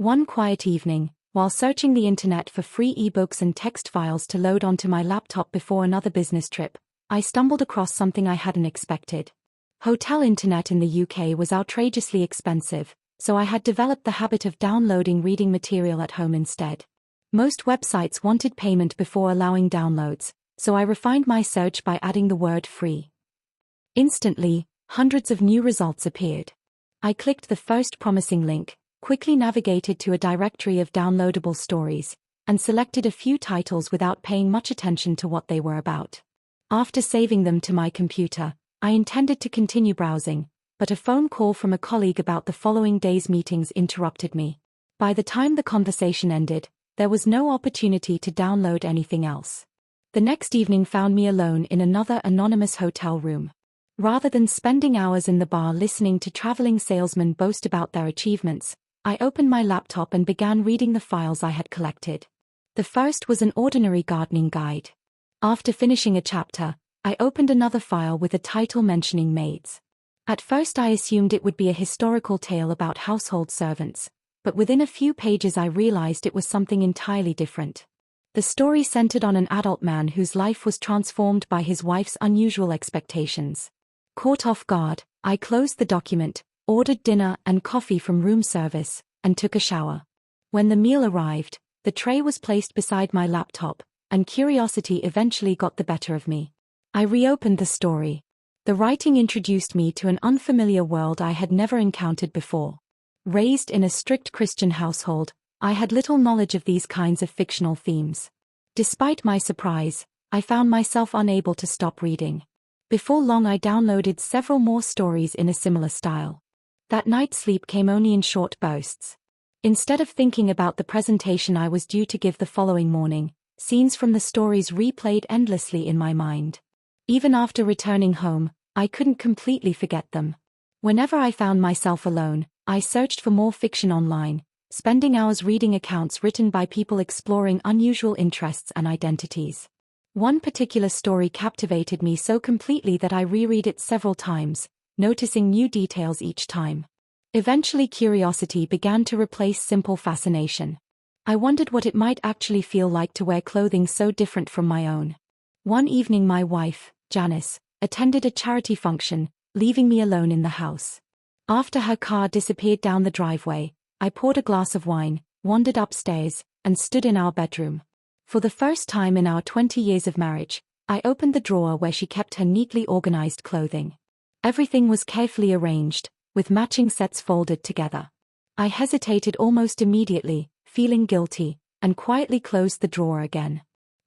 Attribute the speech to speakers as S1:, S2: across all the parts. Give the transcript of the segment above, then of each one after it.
S1: One quiet evening, while searching the internet for free ebooks and text files to load onto my laptop before another business trip, I stumbled across something I hadn't expected. Hotel internet in the UK was outrageously expensive, so I had developed the habit of downloading reading material at home instead. Most websites wanted payment before allowing downloads, so I refined my search by adding the word free. Instantly, hundreds of new results appeared. I clicked the first promising link, quickly navigated to a directory of downloadable stories, and selected a few titles without paying much attention to what they were about. After saving them to my computer, I intended to continue browsing, but a phone call from a colleague about the following day's meetings interrupted me. By the time the conversation ended, there was no opportunity to download anything else. The next evening found me alone in another anonymous hotel room. Rather than spending hours in the bar listening to traveling salesmen boast about their achievements, I opened my laptop and began reading the files I had collected. The first was an ordinary gardening guide. After finishing a chapter, I opened another file with a title mentioning maids. At first I assumed it would be a historical tale about household servants, but within a few pages I realized it was something entirely different. The story centered on an adult man whose life was transformed by his wife's unusual expectations. Caught off guard, I closed the document, ordered dinner and coffee from room service, and took a shower. When the meal arrived, the tray was placed beside my laptop, and curiosity eventually got the better of me. I reopened the story. The writing introduced me to an unfamiliar world I had never encountered before. Raised in a strict Christian household, I had little knowledge of these kinds of fictional themes. Despite my surprise, I found myself unable to stop reading. Before long I downloaded several more stories in a similar style. That night sleep came only in short bursts. Instead of thinking about the presentation I was due to give the following morning, scenes from the stories replayed endlessly in my mind. Even after returning home, I couldn't completely forget them. Whenever I found myself alone, I searched for more fiction online, spending hours reading accounts written by people exploring unusual interests and identities. One particular story captivated me so completely that I reread it several times, noticing new details each time. Eventually curiosity began to replace simple fascination. I wondered what it might actually feel like to wear clothing so different from my own. One evening my wife, Janice, attended a charity function, leaving me alone in the house. After her car disappeared down the driveway, I poured a glass of wine, wandered upstairs, and stood in our bedroom. For the first time in our 20 years of marriage, I opened the drawer where she kept her neatly organized clothing. Everything was carefully arranged, with matching sets folded together. I hesitated almost immediately, feeling guilty, and quietly closed the drawer again.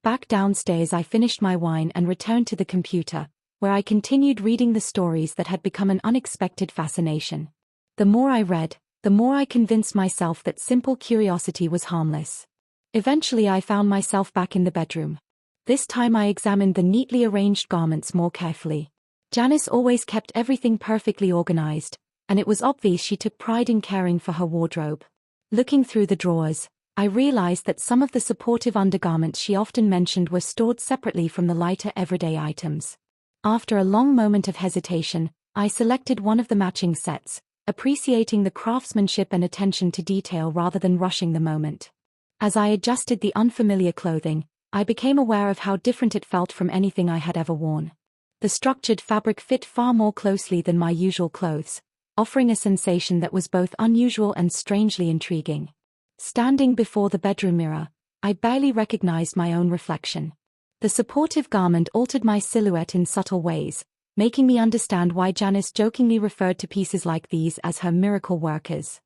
S1: Back downstairs I finished my wine and returned to the computer, where I continued reading the stories that had become an unexpected fascination. The more I read, the more I convinced myself that simple curiosity was harmless. Eventually I found myself back in the bedroom. This time I examined the neatly arranged garments more carefully. Janice always kept everything perfectly organized, and it was obvious she took pride in caring for her wardrobe. Looking through the drawers, I realized that some of the supportive undergarments she often mentioned were stored separately from the lighter everyday items. After a long moment of hesitation, I selected one of the matching sets, appreciating the craftsmanship and attention to detail rather than rushing the moment. As I adjusted the unfamiliar clothing, I became aware of how different it felt from anything I had ever worn. The structured fabric fit far more closely than my usual clothes, offering a sensation that was both unusual and strangely intriguing. Standing before the bedroom mirror, I barely recognized my own reflection. The supportive garment altered my silhouette in subtle ways, making me understand why Janice jokingly referred to pieces like these as her miracle workers.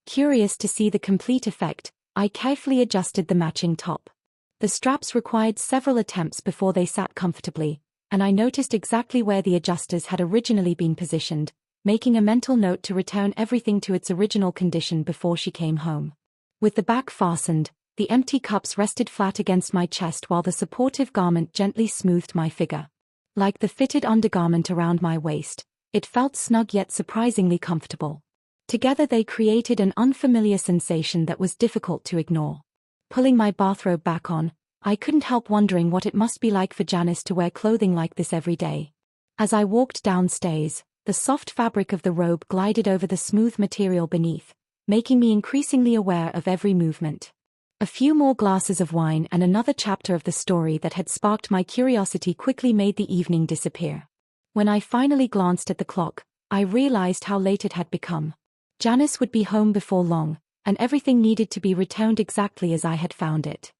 S1: Curious to see the complete effect, I carefully adjusted the matching top. The straps required several attempts before they sat comfortably, and I noticed exactly where the adjusters had originally been positioned, making a mental note to return everything to its original condition before she came home. With the back fastened, the empty cups rested flat against my chest while the supportive garment gently smoothed my figure. Like the fitted undergarment around my waist, it felt snug yet surprisingly comfortable. Together they created an unfamiliar sensation that was difficult to ignore. Pulling my bathrobe back on, I couldn't help wondering what it must be like for Janice to wear clothing like this every day. As I walked downstairs, the soft fabric of the robe glided over the smooth material beneath, making me increasingly aware of every movement. A few more glasses of wine and another chapter of the story that had sparked my curiosity quickly made the evening disappear. When I finally glanced at the clock, I realized how late it had become. Janice would be home before long, and everything needed to be returned exactly as I had found it.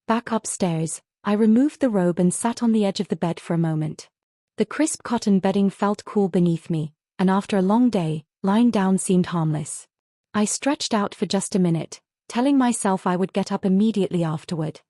S1: Back upstairs, I removed the robe and sat on the edge of the bed for a moment. The crisp cotton bedding felt cool beneath me, and after a long day, lying down seemed harmless. I stretched out for just a minute, telling myself I would get up immediately afterward.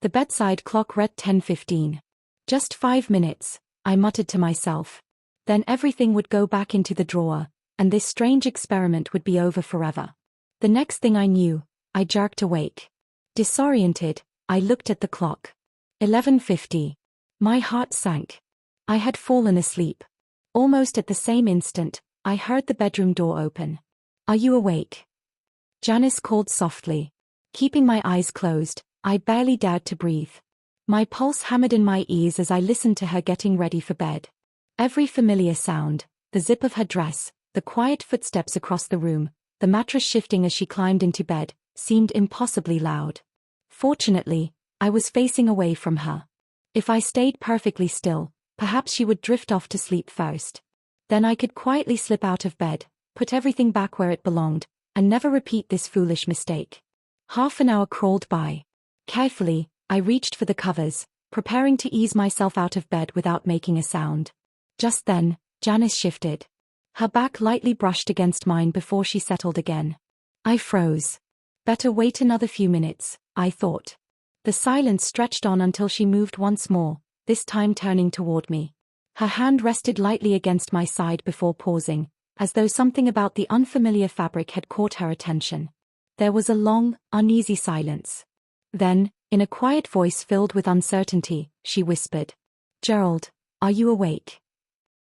S1: The bedside clock read 10:15. Just 5 minutes, I muttered to myself. Then everything would go back into the drawer, and this strange experiment would be over forever. The next thing I knew, I jerked awake. Disoriented, I looked at the clock. 11:50. My heart sank. I had fallen asleep. Almost at the same instant, I heard the bedroom door open. "Are you awake?" Janice called softly. Keeping my eyes closed, I barely dared to breathe. My pulse hammered in my ears as I listened to her getting ready for bed. Every familiar sound, the zip of her dress, the quiet footsteps across the room, the mattress shifting as she climbed into bed, seemed impossibly loud. Fortunately, I was facing away from her. If I stayed perfectly still, perhaps she would drift off to sleep first. Then I could quietly slip out of bed, put everything back where it belonged, and never repeat this foolish mistake. Half an hour crawled by. Carefully, I reached for the covers, preparing to ease myself out of bed without making a sound. Just then, Janice shifted. Her back lightly brushed against mine before she settled again. I froze. Better wait another few minutes, I thought. The silence stretched on until she moved once more, this time turning toward me. Her hand rested lightly against my side before pausing, as though something about the unfamiliar fabric had caught her attention. There was a long, uneasy silence. Then, in a quiet voice filled with uncertainty, she whispered, "Gerald, are you awake?"